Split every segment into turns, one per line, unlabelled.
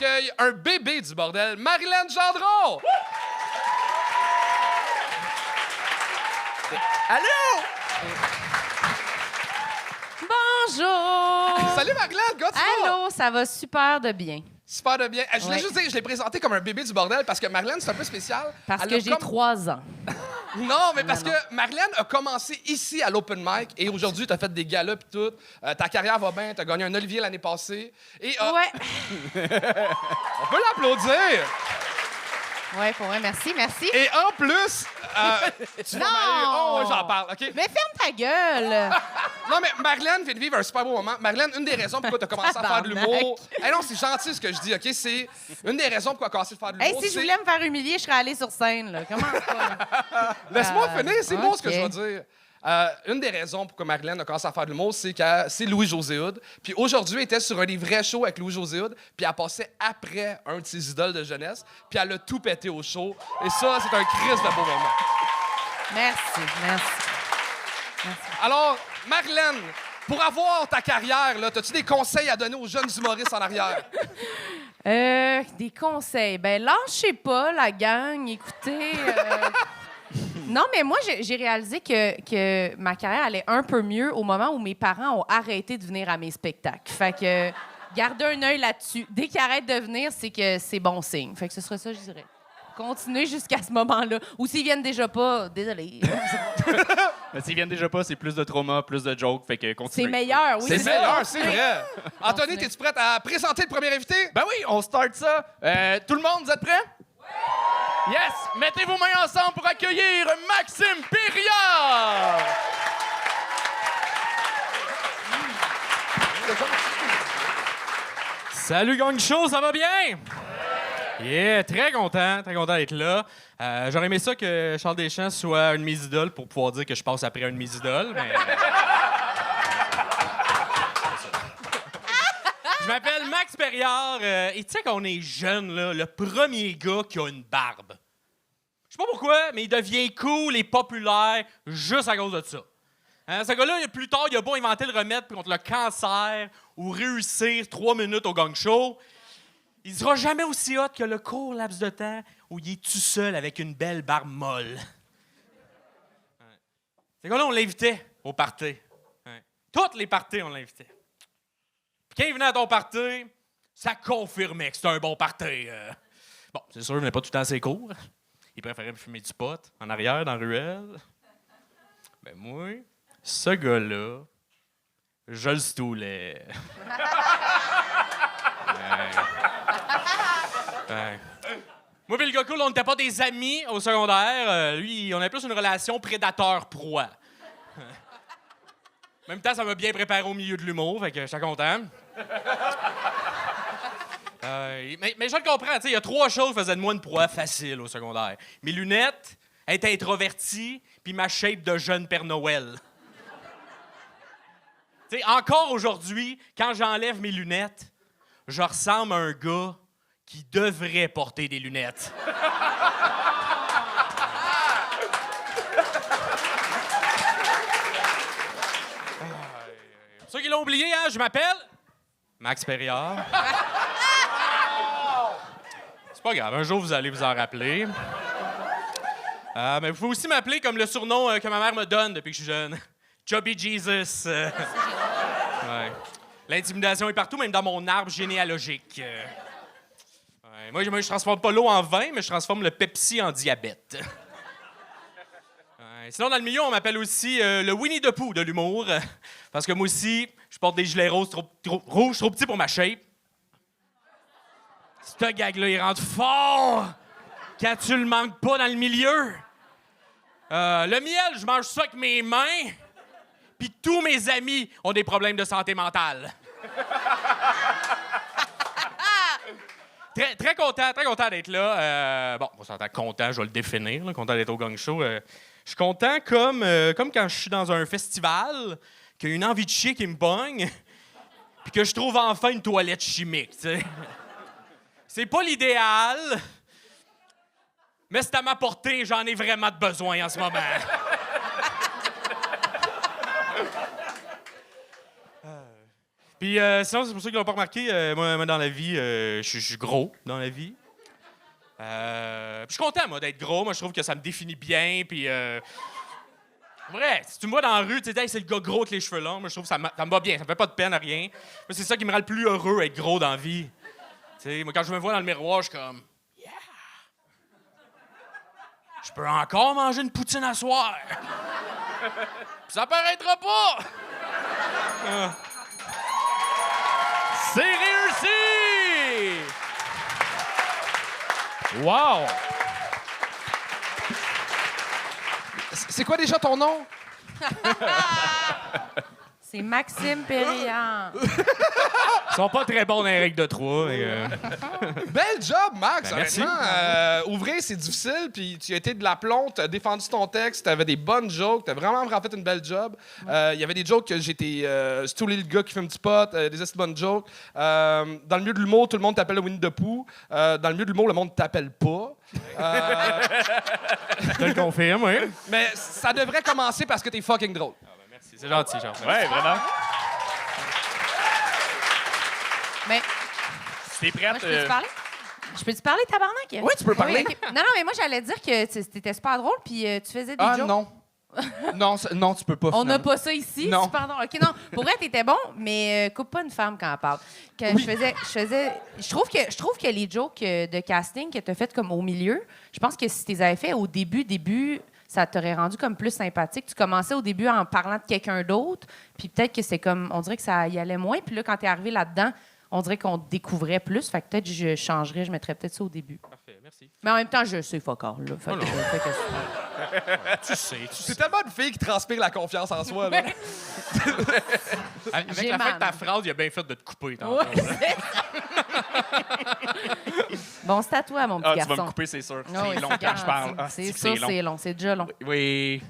accueille un bébé du bordel, Marilyn Gendron!
Allô?
Bonjour!
Salut Marilyn, comment tu vas?
Allô, ça va super de bien.
Super de bien. Je voulais
Ouais.
juste dire, je l'ai présenté comme un bébé du bordel parce que Marilyn, c'est un peu spécial.
Parce
Elle
que
a
j'ai
comme-
3 ans.
Non, mais parce
Non.
que Marilyn a commencé ici à l'open mic et aujourd'hui, tu as fait des galas pis tout. Ta carrière va bien, tu as gagné un Olivier l'année passée. Et
Ouais.
on peut l'applaudir.
Ouais, pour vrai, merci, merci.
Et en plus, tu vas
Non!
marier. Oh, ouais, j'en parle, OK?
Mais ferme ta gueule!
Non, mais Marilyn vient de vivre un super beau moment. Marilyn, une des raisons pourquoi tu as commencé à faire de l'humour. Hey, non, c'est gentil ce que je dis, OK? C'est une des raisons pourquoi tu as commencé à faire de
Hey,
l'humour.
si je voulais me faire humilier, je serais allée sur scène, là. Comment ça?
Laisse-moi finir, c'est beau ce que
OK.
je vais dire. Une des raisons pourquoi Marilyn a commencé à faire de l'humour, c'est que c'est Louis-José Hood. Puis aujourd'hui, elle était sur un des vrais shows avec Louis-José Hood, puis elle passait après un de ses idoles de jeunesse, puis elle a tout pété au show. Et ça, c'est un crise de beau moment.
Merci, merci.
Alors, Marilyn, pour avoir ta carrière, là, as-tu des conseils à donner aux jeunes humoristes en arrière?
Des conseils. Ben, lâchez pas, la gang. Écoutez. Non, mais moi, j'ai réalisé que ma carrière allait un peu mieux au moment où mes parents ont arrêté de venir à mes spectacles. Fait que gardez un œil là-dessus. Dès qu'ils arrêtent de venir, c'est que c'est bon signe. Fait que ce serait ça, je dirais. Continuez jusqu'à ce moment-là. Ou s'ils viennent déjà pas, désolé.
Mais s'ils viennent déjà pas, c'est plus de trauma, plus de jokes, fait que continuez.
C'est meilleur, oui.
C'est
ça.
meilleur, c'est vrai. Anthony,
Continuez.
es-tu prête à présenter le premier invité?
Ben oui, on start ça. Tout le monde, vous êtes prêts? Oui! Yes! Mettez vos mains ensemble pour accueillir Maxime Périard! Salut Gang Show, ça va bien? Yeah, très content d'être là. J'aurais aimé ça que Charles Deschamps soit un de mes idoles pour pouvoir dire que je passe après un de mes idoles, mais... Je m'appelle Max Périard, et tu sais qu'on est jeune, là, le premier gars qui a une barbe. Je sais pas pourquoi, mais il devient cool et populaire juste à cause de ça. Hein, ce gars-là, plus tard, il a beau inventer le remède contre le cancer ou réussir 3 minutes au gang show, il sera jamais aussi hot que le court laps de temps où il est tout seul avec une belle barbe molle. Ouais. Ce gars-là, on l'invitait au party. Ouais. Toutes les parties, on l'invitait. Puis quand il venait à ton party, ça confirmait que c'était un bon party. Bon, c'est sûr, il venait pas tout le temps assez court. Il préférait me fumer du pot en arrière, dans la ruelle. Ben moi, ce gars-là, je le stoulais. Ouais. Moi et le gars cool, on n'était pas des amis au secondaire. Lui, on avait plus une relation prédateur-proie. En même temps, ça m'a bien préparé au milieu de l'humour, fait que j'étais content. Mais je le comprends, tu sais, il y a 3 choses qui faisaient de moi une proie facile au secondaire. Mes lunettes, être introverti, puis ma shape de jeune Père Noël. Tu sais, encore aujourd'hui, quand j'enlève mes lunettes, je ressemble à un gars qui devrait porter des lunettes. Pour ceux qui l'ont oublié, hein, je m'appelle Max Périard. C'est pas grave, un jour vous allez vous en rappeler. Mais vous pouvez aussi m'appeler comme le surnom que ma mère me donne depuis que je suis jeune. Chubby Jesus. Ouais. L'intimidation est partout, même dans mon arbre généalogique. Ouais. Moi, je transforme pas l'eau en vin, mais je transforme le Pepsi en diabète. Ouais. Sinon, dans le milieu, on m'appelle aussi le Winnie the Pooh de l'humour. Parce que moi aussi, je porte des gilets roses rouges trop petits pour ma shape. Ce gag-là, il rentre fort quand tu le manques pas dans le milieu. Le miel, je mange ça avec mes mains. Puis tous mes amis ont des problèmes de santé mentale. Très content d'être là. Bon, on s'entend content, je vais le définir, là, content d'être au Gang Show. Je suis content comme quand je suis dans un festival, qu'il y a une envie de chier qui me pogne, puis que je trouve enfin une toilette chimique, tu sais. C'est pas l'idéal, mais c'est à ma portée, j'en ai vraiment de besoin en ce moment. Puis sinon, c'est pour ceux qui l'ont pas remarqué, moi, dans la vie, je suis gros dans la vie. Puis je suis content, moi, d'être gros. Moi, je trouve que ça me définit bien. Puis, vrai, si tu me vois dans la rue, tu sais, hey, c'est le gars gros avec les cheveux longs. Moi, je trouve que ça me va bien. Ça me fait pas de peine à rien. Moi, c'est ça qui me rend le plus heureux, être gros dans la vie. Tu sais, moi, quand je me vois dans le miroir, je suis comme, yeah! Je peux encore manger une poutine à soir. Puis ça paraîtra pas.
C'est réussi! Wow!
C'est quoi déjà ton nom?
C'est Maxime Périllant.
Ils sont pas très bons dans les règles de 3.
Bel job, Max!
Ben, merci.
Honnêtement, ouvrir, c'est difficile, puis tu as été de l'aplomb, tu as défendu ton texte, tu avais des bonnes jokes, tu as vraiment fait une belle job. Il y avait des jokes que j'étais stoulé le gars qui fume du pot, des assez bonnes jokes. Dans le milieu de l'humour, tout le monde t'appelle le Winnie the Pooh. Dans le milieu de l'humour, le monde t'appelle pas.
Je te le confirme, oui.
Mais ça devrait commencer parce que t'es fucking drôle.
Merci, c'est gentil, genre.
Ouais, vraiment.
Mais
T'es
moi,
prête?
je peux te parler? Je peux te parler, tabarnak?
Oui, tu peux parler.
ok. Non, mais moi, j'allais dire que t'étais super drôle, puis tu faisais des
Ah
jokes.
non. non, tu peux pas.
On n'a
finalement.
pas ça ici,
Non.
super drôle. OK, non, pour vrai, t'étais bon, mais coupe pas une femme quand elle parle. Que je trouve que les jokes de casting que t'as fait comme au milieu, je pense que si tu les avais fait au début, ça t'aurait rendu comme plus sympathique. Tu commençais au début en parlant de quelqu'un d'autre, puis peut-être que c'est comme, on dirait que ça y allait moins, puis là, quand t'es arrivé là-dedans, on dirait qu'on te découvrait plus. Fait que peut-être je changerais, je mettrais peut-être ça au début.
Parfait, merci.
Mais en même temps, je sais fuck all, là. Fait que,
Tu sais.
C'est tellement une fille qui transpire la confiance en soi. Là.
Avec
J'ai
la fin
mal.
de ta phrase, il a bien fait de te couper. tantôt.
Ouais, c'est ça. Bon, c'est à toi, mon petit
Ah, tu
garçon.
vas me couper, c'est sûr.
Ah oui,
C'est long
c'est
quand je parle.
garanti.
Ah,
C'est
que
sûr, c'est long. C'est déjà long.
Oui.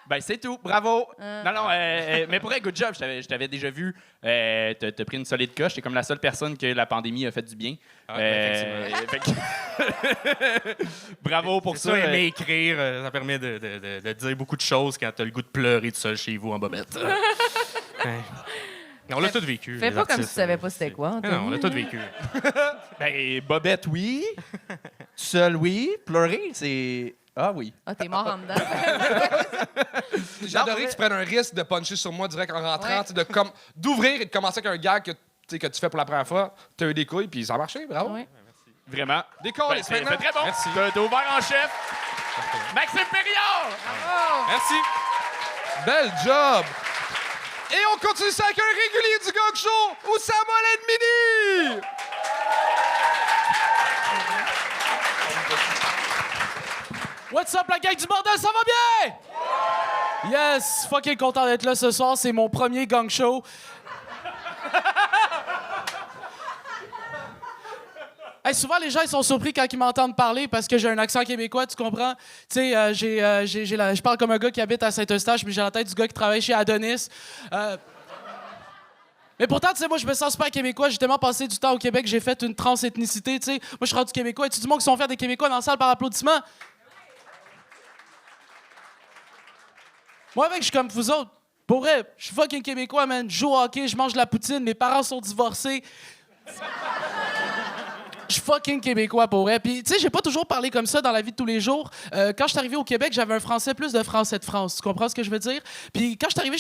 Ben, c'est tout. Bravo. Non, mais pour un good job, je t'avais déjà vu. T'as pris une solide coche. T'es comme la seule personne que la pandémie a fait du bien.
Ah, effectivement.
Bravo pour
C'est
ça.
ça, aimer écrire, ça permet de dire beaucoup de choses quand t'as le goût de pleurer tout seul chez vous en bobette. Ouais. On l'a tous vécu.
Fais
les
pas comme si
artistes,
tu savais pas c'était quoi.
Non, on l'a tous vécu.
Ben, Bobette, oui. Seul, oui. Pleurer, c'est... Ah oui.
Ah, t'es mort en dedans.
J'ai adoré que tu prennes un risque de puncher sur moi direct en rentrant,
Ouais.
tu sais, d'ouvrir et de commencer avec un gag que tu fais pour la première fois. Tu as eu des couilles, puis ça a marché, bravo.
Oui.
Vraiment.
Des calls,
Ben, c'est très bon.
Merci.
T'as ouvert en chef. Maxime Périard!
Merci.
Bel job! Et on continue ça avec un régulier du Gog Show, Oussama Ledmini!
What's up, la gang du bordel, ça va bien? Yes, fucking content d'être là ce soir, c'est mon premier gang show. Hey, souvent, les gens ils sont surpris quand ils m'entendent parler parce que j'ai un accent québécois, tu comprends? Tu sais, je parle comme un gars qui habite à Saint-Eustache, mais j'ai la tête du gars qui travaille chez Adonis. Mais pourtant, tu sais, moi, je me sens super québécois. J'ai tellement passé du temps au Québec, j'ai fait une transethnicité, tu sais. Moi, je suis rendu québécois. Et tu dis moi qui sont fiers des Québécois dans la salle par applaudissement? Moi, avec, je suis comme vous autres. Pour vrai, je suis fucking québécois, man. Je joue au hockey, je mange de la poutine, mes parents sont divorcés. Je suis fucking québécois, pour vrai. Puis, tu sais, j'ai pas toujours parlé comme ça dans la vie de tous les jours. Quand je suis arrivé au Québec, j'avais un français plus de français de France. Tu comprends ce que je veux dire? Puis, quand je suis arrivé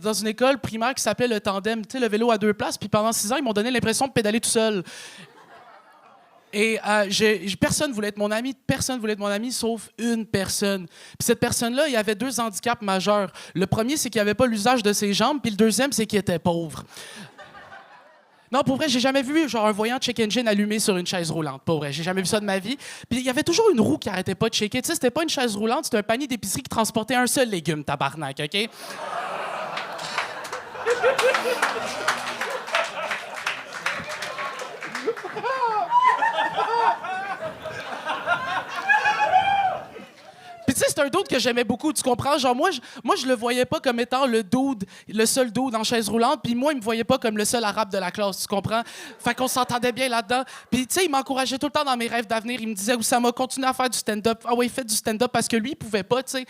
dans une école primaire qui s'appelait le Tandem, tu sais, le vélo à 2 places. Puis, pendant 6 ans, ils m'ont donné l'impression de pédaler tout seul. Et personne voulait être mon ami, sauf une personne. Puis cette personne-là, il avait 2 handicaps majeurs. Le premier, c'est qu'il n'avait pas l'usage de ses jambes, puis le deuxième, c'est qu'il était pauvre. Non, pour vrai, j'ai jamais vu genre un voyant check engine allumé sur une chaise roulante. Pour vrai, j'ai jamais vu ça de ma vie. Puis il y avait toujours une roue qui arrêtait pas de shaker. Tu sais, c'était pas une chaise roulante, c'était un panier d'épicerie qui transportait un seul légume, tabarnak, OK? Puis tu sais, c'est un dude que j'aimais beaucoup, tu comprends? Genre, moi, je le voyais pas comme étant le seul dude en chaise roulante, puis moi, il me voyait pas comme le seul arabe de la classe, tu comprends? Fait qu'on s'entendait bien là-dedans. Puis tu sais, il m'encourageait tout le temps dans mes rêves d'avenir. Il me disait, Oussama, continue à faire du stand-up. Ah ouais, faites du stand-up, parce que lui, il pouvait pas, tu sais.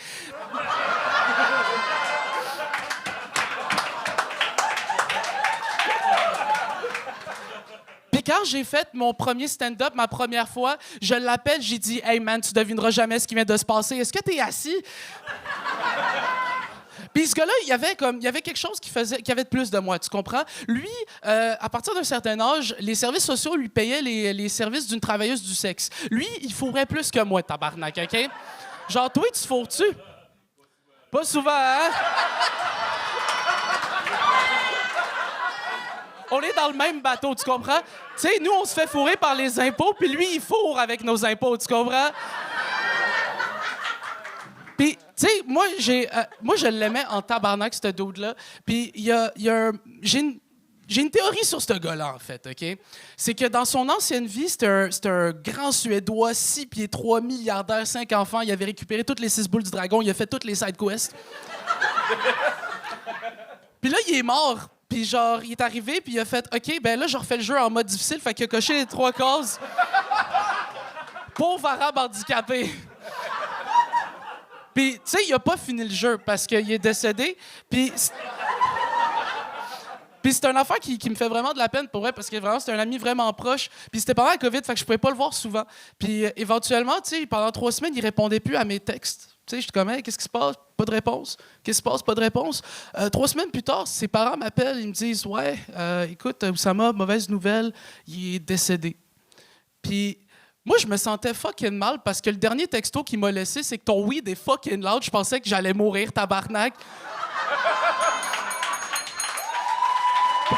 quand j'ai fait mon premier stand-up, ma première fois, je l'appelle, j'ai dit « Hey man, tu devineras jamais ce qui vient de se passer. Est-ce que t'es assis? » Puis ce gars-là, il y avait quelque chose qui avait de plus de moi, tu comprends? Lui, à partir d'un certain âge, les services sociaux lui payaient les services d'une travailleuse du sexe. Lui, il fourrait plus que moi, tabarnak, OK? Genre, toi, tu fourres-tu? Pas souvent, hein? On est dans le même bateau, tu comprends? Tu sais, nous, on se fait fourrer par les impôts, puis lui, il fourre avec nos impôts, tu comprends? Puis, tu sais, moi, je l'aimais en tabarnak, ce dude-là. Puis, j'ai une théorie sur ce gars-là, en fait, OK? C'est que dans son ancienne vie, c'était un grand Suédois, 6 pieds 3, milliardaire, 5 enfants. Il avait récupéré toutes les 6 boules du dragon. Il a fait toutes les side quests. Puis là, il est mort. Puis genre, il est arrivé, puis il a fait « OK, ben là, je refais le jeu en mode difficile. » Fait qu'il a coché les 3 cases. Pauvre arabe handicapé. Puis, tu sais, il a pas fini le jeu parce qu'il est décédé. Puis c'est une affaire qui me fait vraiment de la peine, pour vrai, parce que vraiment, c'était un ami vraiment proche. Puis c'était pendant la COVID, fait que je pouvais pas le voir souvent. Puis éventuellement, tu sais, pendant 3 semaines, il répondait plus à mes textes. Tu sais, je suis comme, hey, qu'est-ce qui se passe? Pas de réponse. Qu'est-ce qui se passe? Pas de réponse. 3 semaines plus tard, ses parents m'appellent, ils me disent, ouais, écoute, Oussama, mauvaise nouvelle, il est décédé. Puis moi, je me sentais fucking mal parce que le dernier texto qu'il m'a laissé, c'est que ton weed est fucking loud. Je pensais que j'allais mourir, tabarnak.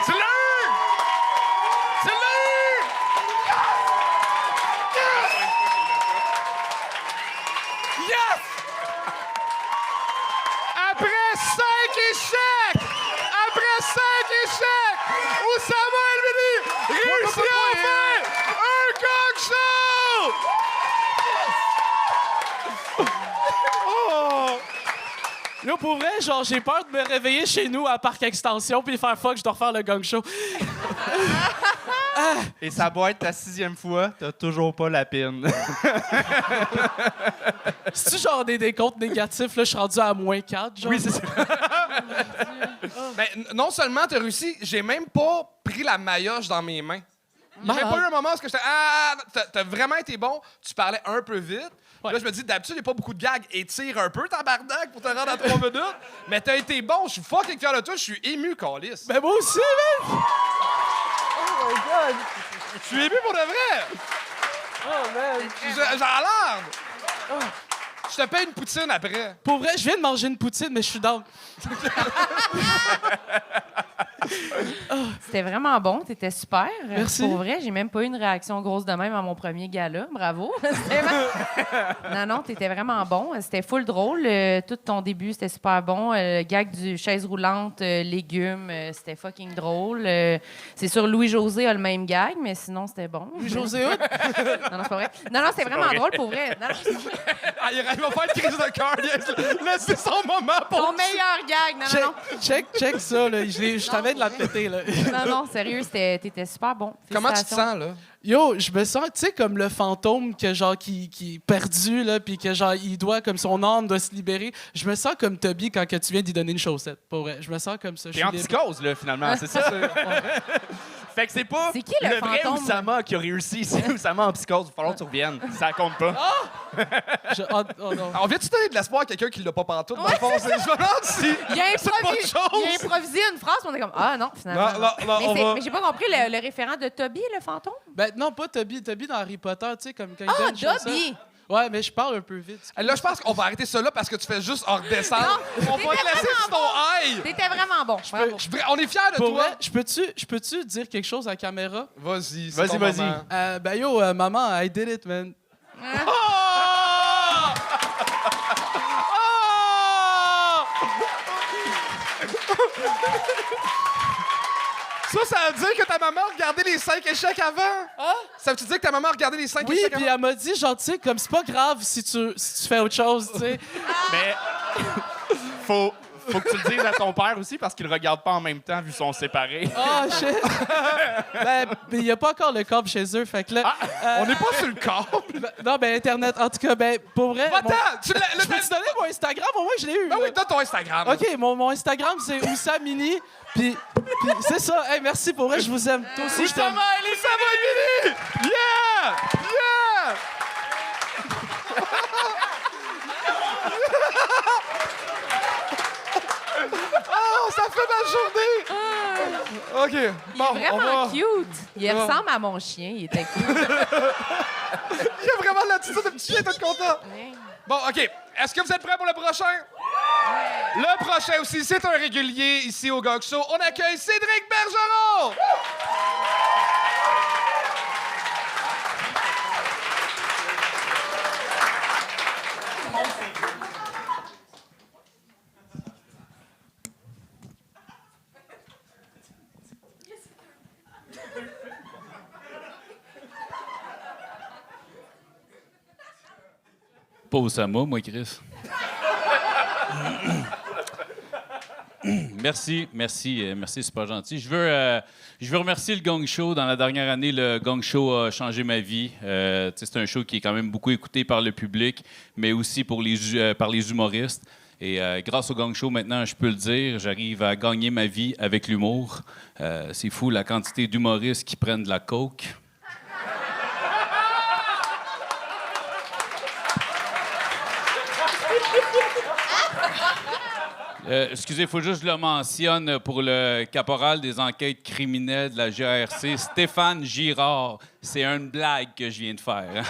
C'est lui! C'est lui!
Yes! Après 5 échecs! Après 5 échecs! Oussama El-Mini réussit enfin un gong show!
Oh! Là, pour vrai, genre, j'ai peur de me réveiller chez nous à Parc Extension puis faire fuck, je dois refaire le gang show.
Et ça doit être ta 6e fois, t'as toujours pas la pine.
C'est-tu genre des décomptes négatifs? Là, je suis rendu à -4, genre?
Oui, c'est ça.
Ben, non seulement t'as réussi, j'ai même pas pris la maillotche dans mes mains. Il n'y a même pas eu un moment où j'étais t'as vraiment été bon, tu parlais un peu vite.
Ouais.
Là, je me dis, d'habitude, il n'y a pas beaucoup de gags. Étire un peu, tabarnak, pour te rendre à 3 minutes. Mais t'as été bon, je suis fucking fier de toi, je suis ému, câlisse.
Ben moi aussi, man!
Je suis ému pour de vrai.
Oh, man!
J'en larme. Je te paye une poutine après.
Pour vrai, je viens de manger une poutine, mais je suis down.
C'était vraiment bon, t'étais super.
Merci.
Pour vrai, j'ai même pas eu une réaction grosse de même à mon premier gala. Bravo. Non, t'étais vraiment bon. C'était full drôle. Tout ton début, c'était super bon. Le gag du chaise roulante, légumes, c'était fucking drôle. C'est sûr, Louis-José a le même gag, mais sinon, c'était bon.
José Hood?
Non, c'est pas vrai. Non, c'était vraiment drôle pour vrai. Non,
Il va faire une crise de cœur. Laissez son moment pour...
ton meilleur gag. Non.
Check ça, là. Je t'avais de la péter, là.
Non, sérieux, t'étais super bon.
Comment tu te
Félicitations.
sens, là?
Yo, je me sens, tu sais, comme le fantôme que, genre, qui est perdu, là, puis que, genre, il doit, comme son âme doit se libérer. Je me sens comme Toby quand que tu viens d'y donner une chaussette, pour vrai. Je me sens comme ça.
T'es en psychose, là, finalement, c'est ça? Fait que c'est pas
C'est qui le
vrai
fantôme?
Oussama qui a réussi, c'est Oussama en psychose. Il va falloir que tu reviennes. Ça compte pas.
Oh non.
On vient-tu donner de l'espoir à quelqu'un qui l'a pas pantoute? Dans le fond, je me demande si...
Il a
c'est pas
improvisé,
de chose.
il a improvisé une phrase, puis on est comme ah non finalement.
Non, on va...
Mais j'ai pas compris le référent de Toby le fantôme.
Ben non, pas Toby. Toby dans Harry Potter, tu sais, comme quand il
Ah
donne une chaussette.
Toby.
Ouais, mais je parle un peu vite.
Là, je pense qu'on va arrêter ça là parce que tu fais juste en redescendre.
Non,
On va te
t'étais
laisser sur ton high.
T'étais vraiment bon. Bravo.
On est fiers de
Pour
toi.
vrai, je peux-tu dire quelque chose à la caméra?
Vas-y,
Vas-y,
ton
vas-y.
moment.
Ben yo, maman, I did it, man.
Oh! Ça veut dire que ta maman a regardé les 5 échecs avant?
Hein?
Ça veut-tu dire que ta maman a regardé les 5
Oui,
échecs
puis
avant?
elle m'a dit, genre, tu sais, comme c'est pas grave si tu fais autre chose, tu sais.
Mais faut que tu le dises à ton père aussi parce qu'il regarde pas en même temps vu qu'ils sont séparés.
Oh, shit! Ben, il y a pas encore le câble chez eux, fait que là...
On n'est pas sur le câble.
Non, ben, Internet, en tout cas, ben, pour vrai...
Attends, tu l'as...
Je peux te donner mon Instagram? Au moins, je l'ai eu.
Ben
là.
oui, donne ton Instagram.
OK, mon Instagram, c'est Oussa Mini, puis Puis c'est ça. Hey, merci pour vrai, je vous aime. Toi aussi, je
Ça
t'aime.
va, Ellie, ça va, Émilie! Yeah! Yeah! Oh, ça fait ma journée! OK, bon, on
Vraiment
va...
cute. Il
Ouais.
ressemble à mon chien. Il était cool.
Il y a vraiment de l'attitude de petit chien, t'es content? Bon, OK. Est-ce que vous êtes prêts pour le prochain? Le prochain aussi, c'est un régulier ici au Gog Show. On accueille Cédric Bergeron!
Pas au Sama, moi, Chris. Merci, c'est pas gentil. Je veux remercier le Gong Show. Dans la dernière année, le Gong Show a changé ma vie. C'est un show qui est quand même beaucoup écouté par le public, mais aussi par les humoristes. Et grâce au Gong Show, maintenant, je peux le dire, j'arrive à gagner ma vie avec l'humour. C'est fou la quantité d'humoristes qui prennent de la coke. Excusez, il faut juste que je le mentionne pour le caporal des enquêtes criminelles de la GRC, Stéphane Girard. C'est une blague que je viens de faire.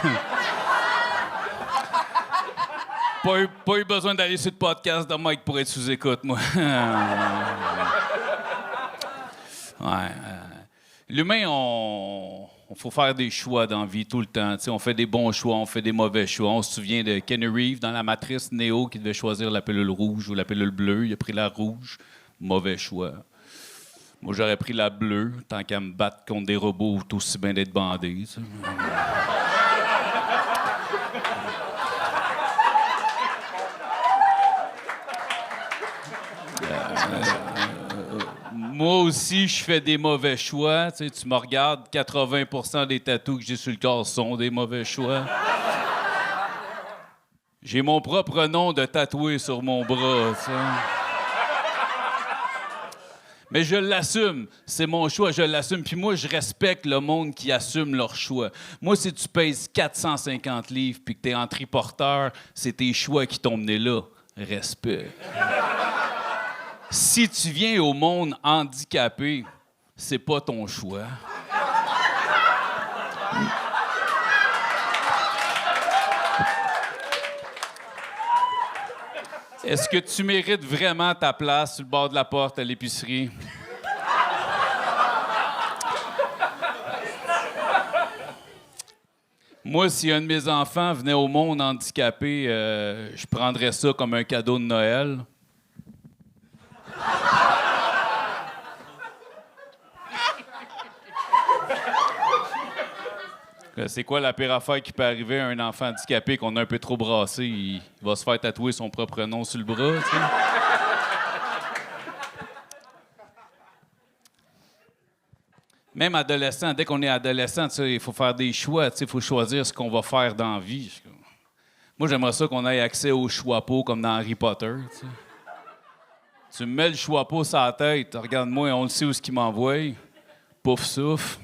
Pas eu besoin d'aller sur le podcast de Mike pour être sous-écoute, moi. Ouais. L'humain, on faut faire des choix dans la vie tout le temps. T'sais, on fait des bons choix, on fait des mauvais choix. On se souvient de Kenny Reeves dans la Matrice Neo qui devait choisir la pilule rouge ou la pilule bleue. Il a pris la rouge. Mauvais choix. Moi, j'aurais pris la bleue. Tant qu'à me battre contre des robots, tout aussi bien d'être bandé. T'sais. Moi aussi, je fais des mauvais choix. Tu sais, tu me regardes, 80% des tatous que j'ai sur le corps sont des mauvais choix. J'ai mon propre nom de tatoué sur mon bras, tu sais. Mais je l'assume. C'est mon choix, je l'assume. Puis moi, je respecte le monde qui assume leur choix. Moi, si tu pèses 450 livres puis que t'es en triporteur, c'est tes choix qui t'ont mené là. Respect. Si tu viens au monde handicapé, c'est pas ton choix. Est-ce que tu mérites vraiment ta place sur le bord de la porte à l'épicerie? Moi, si un de mes enfants venait au monde handicapé, je prendrais ça comme un cadeau de Noël. C'est quoi la pire affaire qui peut arriver à un enfant handicapé qu'on a un peu trop brassé? Il va se faire tatouer son propre nom sur le bras, tu sais. Même adolescent, dès qu'on est adolescent, tu sais, il faut faire des choix, tu sais, il faut choisir ce qu'on va faire dans la vie. Moi, j'aimerais ça qu'on ait accès aux choix-peaux comme dans Harry Potter, tu sais. Tu me mets le choix-peau sur la tête, regarde-moi, on le sait où ce qu'il m'envoie. Pouf, souffle.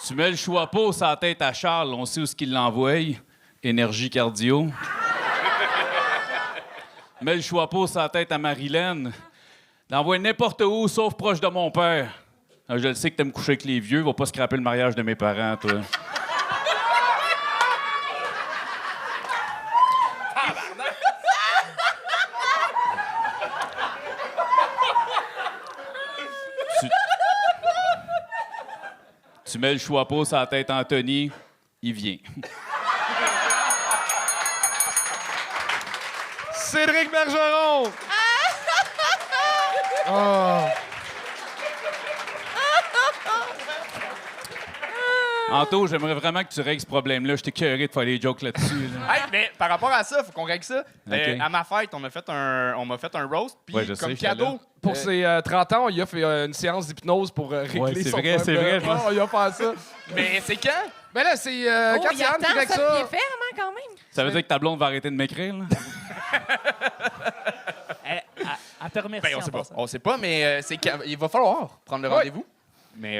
Tu mets le choix-peau sur la tête à Charles, on sait où ce qu'il l'envoie. Énergie cardio. Mets le choix-peau sur la tête à Marilyn. L'envoie n'importe où, sauf proche de mon père. Alors, je le sais que t'aimes coucher avec les vieux, va pas scraper le mariage de mes parents, toi. Tu mets le choix-peau sur la tête à Anthony, il vient.
Cédric Bergeron! Oh.
Anto, j'aimerais vraiment que tu règles ce problème-là. Je t'ai curé de faire des jokes là-dessus. Là.
Hey, mais par rapport à ça, il faut qu'on règle ça.
OK.
À ma fête, on m'a fait un roast. Puis
Ouais, je sais,
comme
j'étais
cadeau,
là.
Pour ses 30 ans, il a fait une séance d'hypnose pour régler
Ouais, c'est
son
vrai,
problème.
c'est vrai, je pense.
Oh, il a fait ça.
mais c'est quand?
Ben là, c'est
Oh,
quand
il
Yann qui
attend
règle
ça de
ça.
pied ferme, hein, quand même.
Ça veut dire que ta blonde va arrêter de m'écrire, là?
Elle te remercie.
Ben, on
en
sait pas.
passant.
On sait pas, mais il va falloir prendre le
Ouais.
rendez-vous. Mais.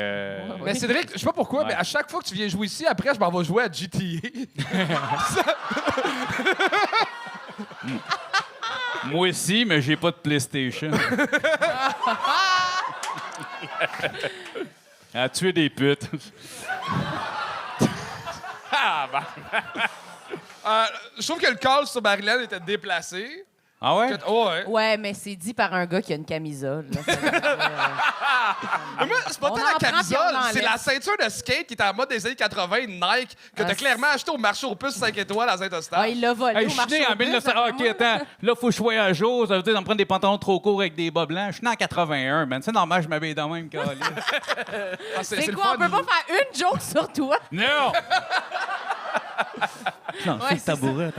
Mais Cédric, je sais pas pourquoi,
Ouais.
mais à chaque fois que tu viens jouer ici, après, je m'en vais jouer à GTA.
Moi aussi, mais j'ai pas de PlayStation. À tuer des putes.
Je trouve que le call sur Marilyn était déplacé.
Ah ouais?
Oh, ouais.
Ouais, mais c'est dit par un gars qui a une camisole. là.
Mais moi, c'est pas
On
tant
en
la
prend puis
camisole,
on en
c'est
laisse.
la ceinture de skate qui était en mode des années 80, Nike, que t'as
Ah,
clairement acheté au marché aux puces 5 étoiles à Saint-Eustache.
Ah, il l'a volé
Hey,
au
je suis
marché
né en
aux puces,
1900. Ah, OK,
d'après moi.
attends. Là, faut que je sois à jour. Ça veut dire de me prendre des pantalons trop courts avec des bas blancs. Je suis né en 81, man. C'est normal, je m'habille de même, câlisse.
Ah,
C'est
le
quoi,
fun.
on peut pas faire une joke sur toi?
Non! Non,
Ouais,
c'est le
c'est ça.
tabouret.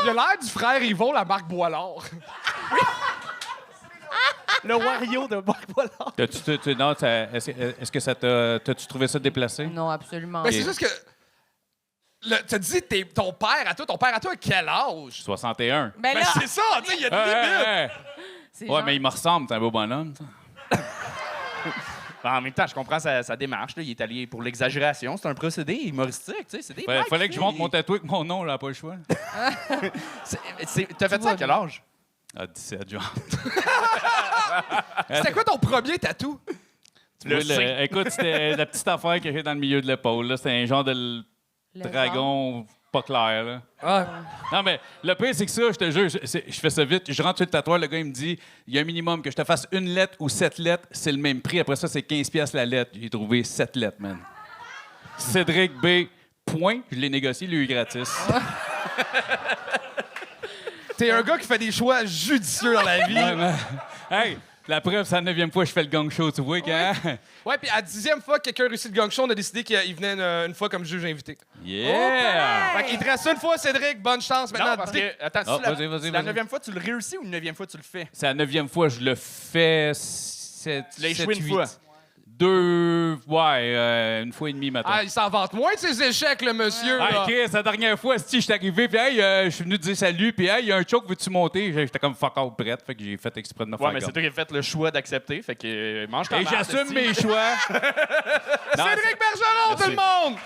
Il a l'air du frère Yvon, la marque Boilard.
Le Wario de Marc Boilard.
Non, est-ce que ça t'a. T'as-tu trouvé ça déplacé?
Non, absolument.
Mais c'est juste que. T'as dit ton père à toi a quel âge?
61.
Ben
Ben
là,
c'est ça, tu sais, il y a une
Hey,
limite.
hey, hey.
c'est
Ouais,
genre-
mais il me ressemble, c'est un beau bonhomme. ça.
En même temps, je comprends sa démarche. Là. Il est allé pour l'exagération. C'est un procédé humoristique. Tu sais, c'est des
Fallait que je monte mon tatouage avec mon nom, là, pas le choix.
T'as fait ça à quel âge?
Ah, 17, genre.
C'était quoi ton premier tatou?
Oui, écoute, c'était la petite affaire que j'ai dans le milieu de l'épaule. là. C'était un genre de
Le
dragon pas clair. Là.
Ah.
Non, mais le pire, c'est que ça, je te jure, je fais ça vite. Je rentre sur le tatouage, le gars, il me dit il y a un minimum que je te fasse une lettre ou 7 lettres, c'est le même prix. Après ça, c'est 15$ la lettre. J'ai trouvé 7 lettres, man. Cédric B. Point. Je l'ai négocié, lui, gratis.
T'es un gars qui fait des choix judicieux dans la vie.
Ouais, man. Hey, la preuve, c'est la 9e fois que je fais le gang show, tu vois, quand?
Ouais, puis à la 10e fois que quelqu'un réussit le gang show, on a décidé qu'il venait une fois comme juge invité.
Yeah!
Fait qu'il te reste une fois, Cédric. Bonne chance.
Non,
Maintenant,
parce que. Attends,
Ah,
c'est
vas-y,
la
vas-y.
9e fois, tu le réussis ou la 9e fois, tu le fais?
C'est la 9e fois, je le fais.
Tu l'as échoué une fois.
2, ouais, une fois et demie, maintenant.
Ah, il s'en vante moins de ses échecs, le monsieur.
Ah,
là.
OK, c'est la dernière fois, si je suis arrivé, puis hey, je suis venu te dire salut, puis hey, il y a un choke, veux-tu monter? J'étais comme fuck out prête, fait que j'ai fait exprès de me faire
Ouais, mais c'est
comme.
toi qui as fait le choix d'accepter. Fait que mange ta
Et
marde,
j'assume
esti.
mes choix. Non,
Cédric Bergeron, tout le monde!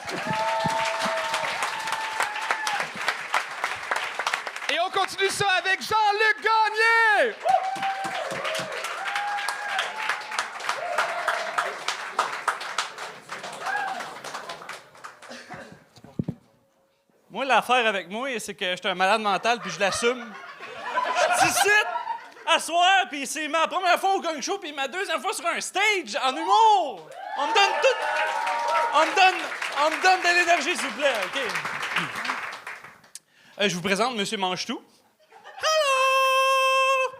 Et on continue ça avec Jean-Luc Gagné!
Moi, l'affaire avec moi, c'est que j'étais un malade mental, puis je l'assume. Je suis ici, à soir, puis c'est ma première fois au gang show, puis ma deuxième fois sur un stage, en humour. On me donne tout... On me donne de l'énergie, s'il vous plaît, OK? Je vous présente Monsieur Manchetou. Hello!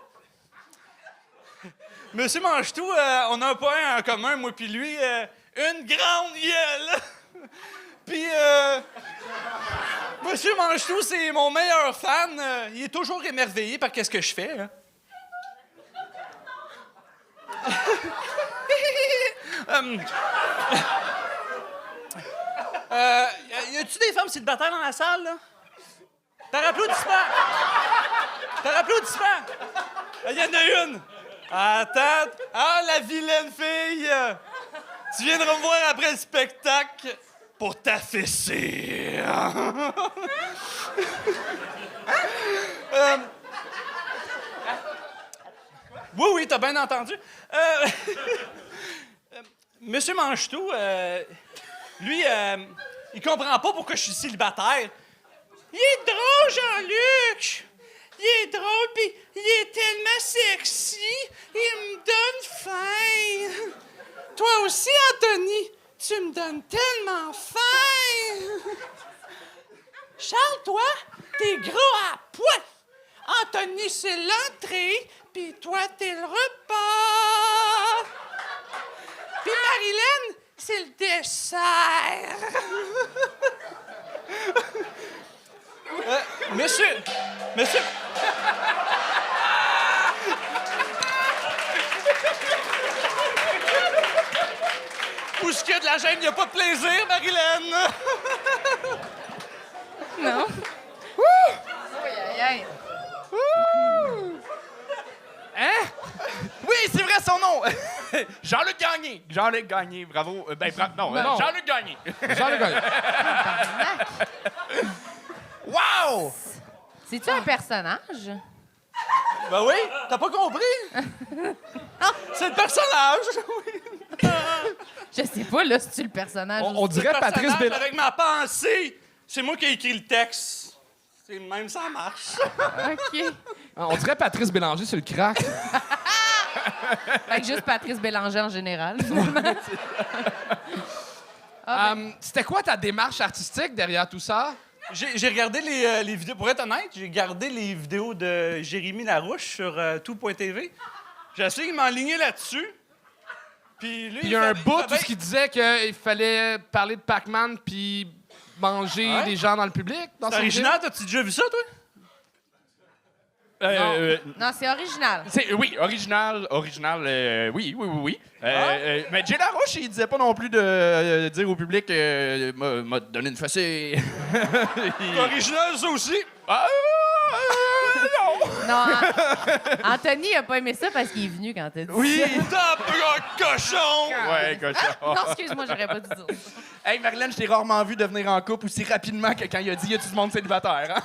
Monsieur Manchetou, on a un point en commun, moi puis lui, une grande gueule. Puis, Monsieur Manchetou, c'est mon meilleur fan. Il est toujours émerveillé par qu'est-ce que je fais. Hein. Y a-tu des femmes célibataires dans la salle, là? Par applaudissement! Par applaudissement! Il y en a une! Attends! Ah, la vilaine fille! Tu viendras me voir après le spectacle pour t'affaisser! Oui, t'as bien entendu. Monsieur Manchetou, lui, il comprend pas pourquoi je suis célibataire. Il est drôle, Jean-Luc! Il est drôle, puis il est tellement sexy, il me donne faim. Toi aussi, Anthony, tu me donnes tellement faim. Charles, toi, t'es gros à point. Anthony, c'est l'entrée, puis toi, t'es le repas. Puis Marilyn, c'est le dessert. Monsieur. Où est-ce qu'il y a de la gêne, il n'y a pas de plaisir, Marilyn.
Non. Aïe, aïe, aïe.
Hein?
vrai son nom! Jean-Luc Gagné. Jean-Luc Gagné, bravo. Non,
Non.
Jean-Luc Gagné.
Jean-Luc Gagné.
Wow!
C'est-tu un personnage?
Ben oui, t'as pas compris? C'est le personnage! Oui.
Je sais pas, là, si tu le personnage.
On dirait
Le
Patrice
personnage
Bélanger.
avec ma pensée. C'est moi qui ai écrit le texte. C'est même ça marche.
OK.
On dirait Patrice Bélanger sur le crack.
Fait que juste Patrice Bélanger en général.
C'était quoi ta démarche artistique derrière tout ça?
J'ai regardé les vidéos. Pour être honnête, j'ai gardé les vidéos de Jérémy Larouche sur tout.tv. J'ai essayé de m'enligner là-dessus. Puis lui,
Puis il y a un bout
fait
où qui disait qu'il fallait parler de Pac-Man puis manger
Ouais.
les gens dans le public. Dans
C'est
son
original, t'as-tu déjà vu ça, toi?
Non, c'est original.
Oui, original, oui. Mais Jay Larouche, il disait pas non plus de dire au public m'a donné une fessée.
C'est original, ça aussi.
Non, Anthony a pas aimé ça parce qu'il est venu quand t'as dit
Oui!
ça.
Top, cochon!
Ouais, cochon.
Non, excuse-moi, j'aurais pas dû dire ça.
Hey, Marilyn, je t'ai rarement vu devenir en couple aussi rapidement que quand il a dit « Y a tout le monde célibataire? »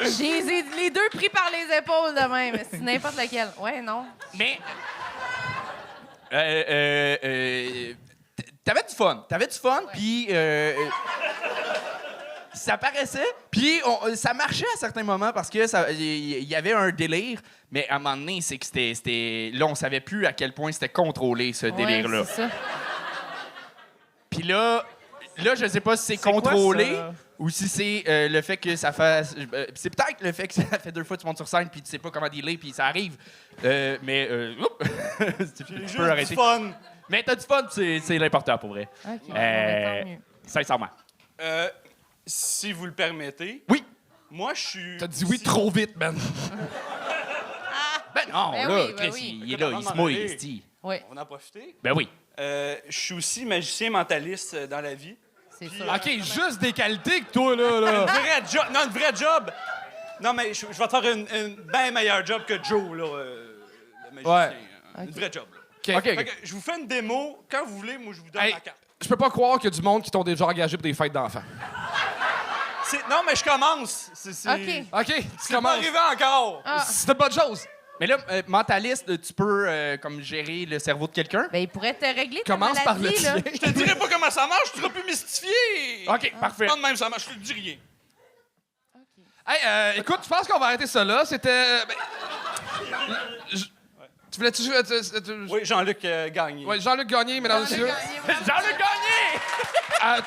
J'ai les deux pris par les épaules de même. C'est n'importe lequel. Ouais, non.
Mais... T'avais du fun. Puis... ça paraissait, puis ça marchait à certains moments parce que il y avait un délire, mais à un moment donné, c'est que c'était... Là, on savait plus à quel point c'était contrôlé, ce délire-là.
Ouais, c'est ça.
Puis là, je sais pas si c'est contrôlé ou si c'est le fait que ça fasse... c'est peut-être le fait que ça fait 2 fois que tu montes sur scène puis tu sais pas comment dealer puis ça arrive. Tu peux arrêter.
Du fun.
Mais t'as du fun, c'est l'important pour vrai.
OK. Bon, ben, tant mieux.
Sincèrement.
Si vous le permettez.
Oui.
Moi, je suis...
T'as dit oui trop vite, man.
Ben non,
Ben
là,
oui, ben
Chris,
oui.
il est là, il se mouille, il se dit.
Oui,
On en a profité.
Ben oui.
Je suis aussi magicien mentaliste dans la vie.
c'est ça.
OK, juste des qualités que toi, là.
Une vraie job. Non, mais je vais te faire une bien meilleure job que Joe, là, le magicien.
Ouais.
Une vraie job, là.
OK.
Fait que je vous fais une démo. Quand vous voulez, moi, je vous donne
Hey,
ma carte.
je peux pas croire qu'il y a du monde qui t'ont déjà engagé pour des fêtes d'enfants.
Non, mais je commence.
OK.
OK, tu
C'est pas
commences.
arrivé encore.
Ah.
C'est une bonne chose.
Mais là, mentaliste, tu peux comme gérer le cerveau de quelqu'un?
Ben, il pourrait te régler ta
Commence par le
maladie, là.
tien.
Je te dirai pas comment ça marche, tu seras plus mystifié.
OK, parfait.
Pas de même, ça marche, je te dis rien.
Hey, écoute, je pense qu'on va arrêter ça là. C'était... Tu voulais-tu jouer...
Oui, Jean-Luc Gagné.
Ouais, Jean-Luc Gagné, mesdames et messieurs.
Jean-Luc Gagné!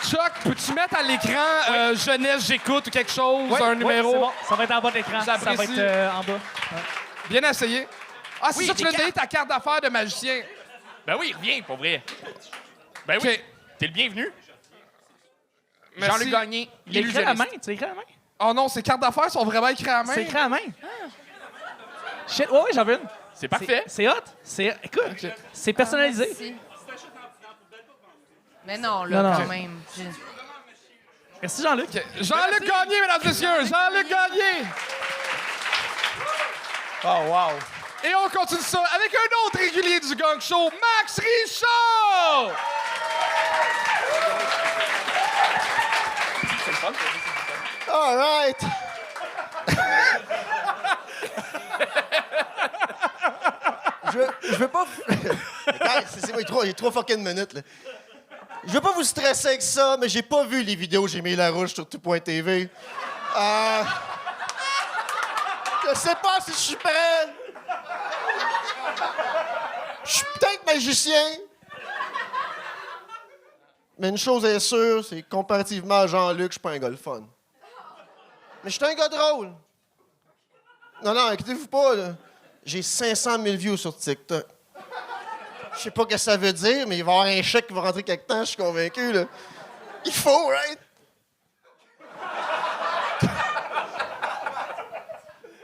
Chuck, peux-tu mettre à l'écran Jeunesse, j'écoute ou quelque chose, un numéro?
c'est bon. Ça va être en bas de l'écran. Ça va
J'apprécie.
être en bas.
Bien essayé. Ah, c'est
Oui,
ça, tu
des
veux donner ta carte d'affaires de magicien.
Ben oui, reviens, pour vrai. Ben oui,
OK.
t'es le bienvenu.
Merci.
Jean-Luc Gagné,
Il est écrit à la main.
illusionniste.
Tu écrit à la main?
Oh non, ces cartes d'affaires sont vraiment écrites à la main.
C'est écrit à la main. Shit, ouais, j'en veux une.
C'est parfait.
C'est hot. Écoute, c'est personnalisé.
Merci. Mais non, là,
Non, non.
quand même.
Merci, Jean-Luc.
Jean-Luc Gagné, mesdames et messieurs. Jean-Luc Gagné.
Oh, wow.
Et on continue ça avec un autre régulier du Gang Show, Max Richard!
All right! je veux pas... Regarde, il y a 3 fucking minutes, là. Je veux pas vous stresser avec ça, mais j'ai pas vu les vidéos J'ai mis la rouge sur tout.tv. Je sais pas si je suis prêt. Je suis peut-être magicien. Mais une chose est sûre, c'est que comparativement à Jean-Luc, je suis pas un gars le fun. Mais je suis un gars drôle. Non, inquiétez-vous pas, là. J'ai 500 000 views sur TikTok. Je sais pas ce que ça veut dire, mais il va y avoir un chèque qui va rentrer quelque temps, je suis convaincu, là. Il faut, right?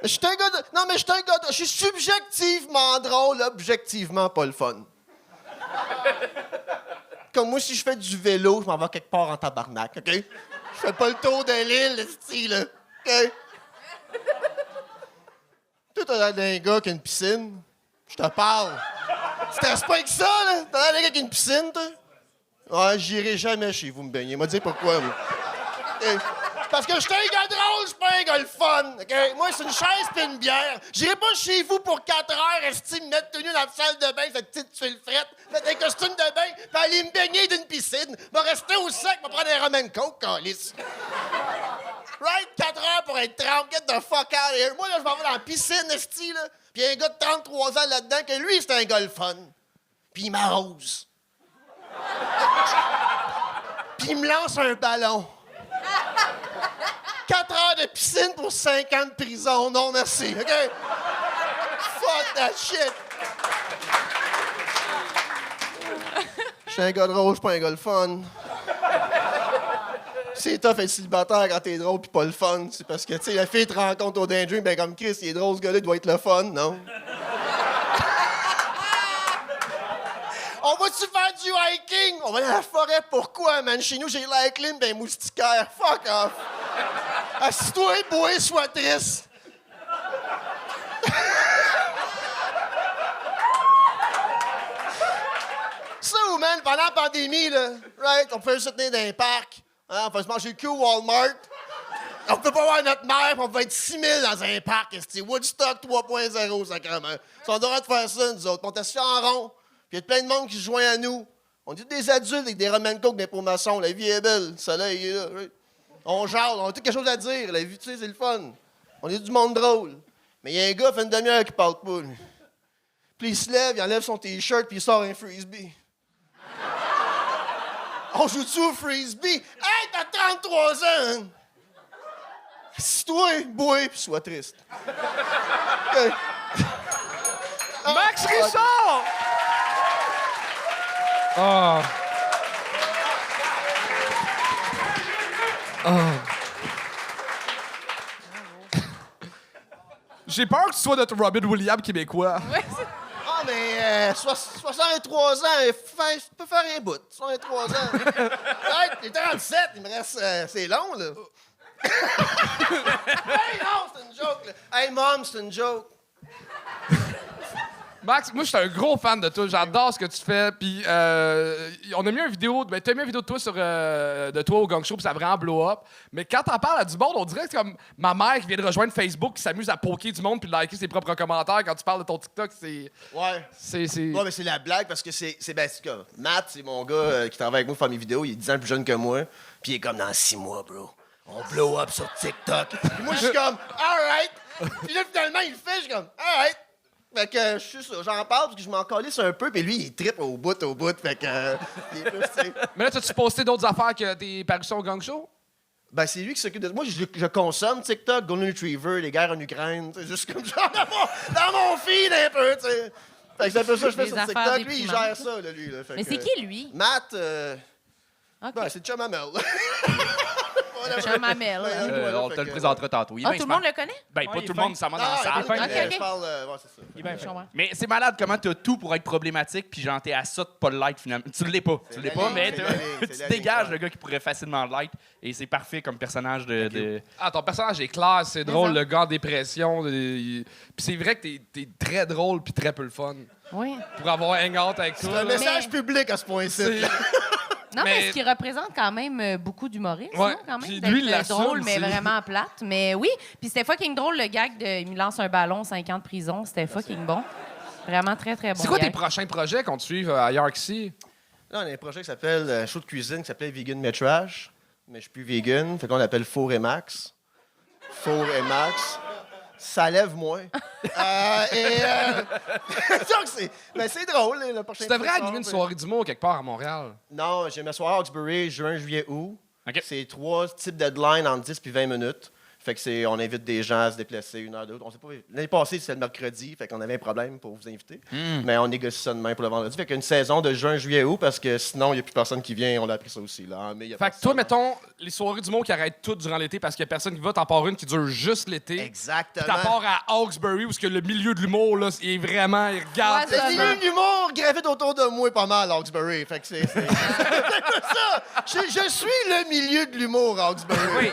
Je suis un gars de... Non, mais je suis un gars de... Je suis subjectivement drôle, objectivement pas le fun. Comme moi, si je fais du vélo, je m'en vais quelque part en tabarnak, OK? Je fais pas le tour de l'île, le style, là. OK? Tout t'as l'air d'un gars qui a une piscine. Je te parle. Tu te pas avec ça, là? T'as l'air d'un gars qui a une piscine, toi? Ouais, j'irai jamais chez vous me baigner. Moi, dis pourquoi, moi. Parce que je suis un gars drôle, je suis pas un gars le fun. Okay? Moi, c'est une chaise pis une bière. J'irai pas chez vous pour 4 heures, esti, me mettre tout nu dans la salle de bain, cette petite tuile frette, mettre un costume de bain, pis aller me baigner d'une piscine. Va rester au sec, va prendre un rum and coke, câlisse. Right? 4 heures pour être trempe, get the fuck out of here. Moi, là, je m'en vais dans la piscine, esti, là. Pis un gars de 33 ans là-dedans, que lui, c'est un gars le fun. Pis il m'arrose. Pis il me lance un ballon. 4 heures de piscine pour 5 ans de prison. Non, merci, OK? Fuck that shit. Je suis un gars drôle, je suis pas un gars le fun. C'est tough être célibataire quand t'es drôle pis pas le fun. C'est parce que, tu sais, la fille te rencontre au Daydream, ben comme Chris, il est drôle, ce gars-là, il doit être le fun, non? On va-tu faire du hiking? On va dans la forêt, pourquoi, man? Chez nous, j'ai l'air clean, ben moustiquaire. Fuck off! Assis-toi, bois, sois triste. Ça, ou, man, pendant la pandémie, là, right, on pouvait se tenir dans un parc, hein, on pouvait se manger le cul au Walmart. On peut pas voir notre mère, puis on peut être 6 000 dans un parc, c'est Woodstock 3.0, sacrément. Si on devrait faire ça, nous autres. On est assis en rond, puis il y a plein de monde qui se joint à nous. On est des adultes avec des Roman Coke, des maçons. La vie est belle, le soleil est là, right? On jase, on a tout quelque chose à dire. La vie, tu sais, c'est le fun. On est du monde drôle. Mais il y a un gars, fait une demi-heure qui parle pas, lui. Puis il se lève, il enlève son T-shirt, puis il sort un frisbee. On joue-tu au frisbee? Hey, t'as 33 ans! Hein? Assis-toi, bois, puis sois triste. Okay.
Max Richard!
Oh. J'ai peur que tu sois notre Robin Williams québécois.
Ah, mais 63 ans, je peux faire un bout. 63 ans. Hey, t'es 37, il me reste... c'est long, là. Hey, non, c'est une joke, là. Hey, mom, c'est une joke.
Max, moi, je suis un gros fan de toi. J'adore ce que tu fais. Puis, on a mis une vidéo. Ben, t'as mis une vidéo de toi de toi au Gang Show, puis ça a vraiment blow up. Mais quand t'en parles à du monde, on dirait que c'est comme ma mère qui vient de rejoindre Facebook, qui s'amuse à poker du monde puis de liker ses propres commentaires. Quand tu parles de ton TikTok, c'est.
Ouais.
C'est.
Ouais, mais c'est la blague parce que c'est comme Matt, c'est mon gars qui travaille avec moi pour faire mes vidéos. Il est 10 ans plus jeune que moi. Puis il est comme dans 6 mois, bro. On blow up sur TikTok. Puis moi, je suis comme, alright. Puis là, finalement, il le fait. Je suis comme, alright. Fait que je suis ça, j'en parle parce que je m'en calisse un peu, puis lui, il trippe au bout. Fait que. Il est plus, tu sais.
Mais là, t'as-tu posté d'autres affaires que tes parutions au Gang Show?
Ben, c'est lui qui s'occupe de. Moi, je consomme TikTok, Golden Retriever, les guerres en Ukraine. C'est juste comme genre dans mon feed un peu, tu sais. Fait que c'est un peu ça que je fais
Des
sur
affaires
TikTok. Lui, il
déprimantes.
gère ça, là, lui. Là. Fait
Mais
que,
c'est qui, lui?
Matt,
OK.
ben, c'est Chum Amel.
Chum Amel, hein.
On te le présentera tantôt. Il est
Ah,
bien
tout le monde le connaît?
Ben,
Ouais,
pas
il est
tout le
fin.
monde, ça m'a dans
Non,
la salle.
fin. Ok, ok.
Je parle. Ouais, c'est ça.
Il est bien
Je
fait.
comprends.
Mais c'est malade comment t'as tout pour être problématique, puis genre t'es à ça de pas le like finalement. Tu l'es pas,
la ligne,
mais
c'est la ligne, c'est
tu
la
dégages
ligne,
le gars qui pourrait facilement le like, et c'est parfait comme personnage de...
Ah, ton personnage est clair, c'est drôle,
ça.
le gars en dépression. Puis c'est vrai que t'es très drôle puis très peu le fun.
Oui.
Pour avoir un out avec
C'est
toi.
un
là.
message public à ce point-ci.
C'est-
Non, mais
Mais-
ce qui représente quand même beaucoup d'humoristes,
Ouais.
non, quand même.
Puis
d'être
lui, il l'assume
drôle, mais
aussi.
vraiment plate. Mais oui, puis c'était fucking drôle, le gag de « il me lance un ballon, 5 ans de prison », c'était fucking bon. Vraiment très, très bon
C'est quoi tes
gag.
prochains projets qu'on te suive ailleurs qu'ici?
Là, on a un projet qui s'appelle un show de cuisine qui s'appelait Vegan Metrage. Mais je suis plus vegan. Fait qu'on l'appelle Four et Max. Four et Max. Ça lève moins. Donc, c'est drôle, le prochain
Tu devrais
truc,
animer une
ça,
soirée d'humour quelque part à Montréal.
Non, j'ai ma soirée à Hawkesbury, juin, juillet, août.
OK.
C'est 3 types de deadlines en 10 puis 20 minutes. Fait que on invite des gens à se déplacer une heure de l'autre. On sait pas. L'année passée, c'était le mercredi, fait qu'on avait un problème pour vous inviter. Mais on négocie ça demain pour le vendredi. Fait qu'une saison de juin, juillet, août, parce que sinon, il n'y a plus personne qui vient. On a appris ça aussi. Là. En mai, il y a
Fait que
personne.
toi, mettons, les soirées d'humour qui arrêtent toutes durant l'été parce qu'il n'y a personne qui va, t'en pars une qui dure juste l'été.
Exactement.
T'en pars à Hawkesbury où que le milieu de l'humour, là, il est vraiment... Il regarde...
Ouais,
Le milieu de l'humour gravite autour de moi pas mal, Hawkesbury. Fait que c'est ça. Je suis le milieu de l'humour, Hawkesbury.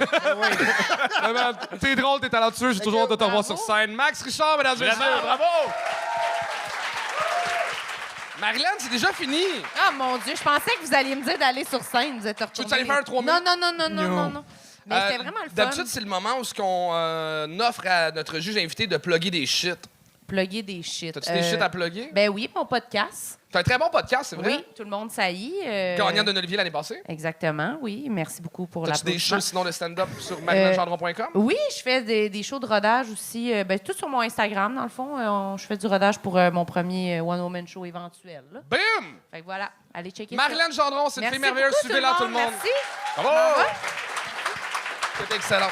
Mais T'es drôle, t'es talentueux, j'ai toujours hâte de te revoir
bravo.
sur scène. Max Richard, mesdames et messieurs.
Bravo!
Marilyn, c'est déjà fini.
Ah, mon Dieu, je pensais que vous alliez me dire d'aller sur scène. Vous êtes
Tu
retourné.
veux aller faire un 3
Non,
minutes?
non. Mais c'était vraiment le fun.
D'habitude, c'est le moment où on offre à notre juge invité de plugger des shit.
Plugger des shit.
T'as-tu des shit à plugger?
Ben oui, mon podcast.
T'as un très bon podcast, c'est vrai?
Oui, tout le monde saillit.
Gagnant d'un Olivier l'année passée.
Exactement, oui. Merci beaucoup pour
T'as-tu des
l'applaudissement.
shows sinon de stand-up sur marilynchandron.com?
Oui, je fais des shows de rodage aussi. Tout sur mon Instagram, dans le fond. Je fais du rodage pour mon premier one-woman show éventuel. Là.
Boom!
Fait que voilà, allez checker
Marilyn Gendron, c'est une
Merci
fille merveilleuse.
beaucoup,
Suivez-la, tout le monde.
Merci.
Bravo!
Au revoir.
C'est excellent.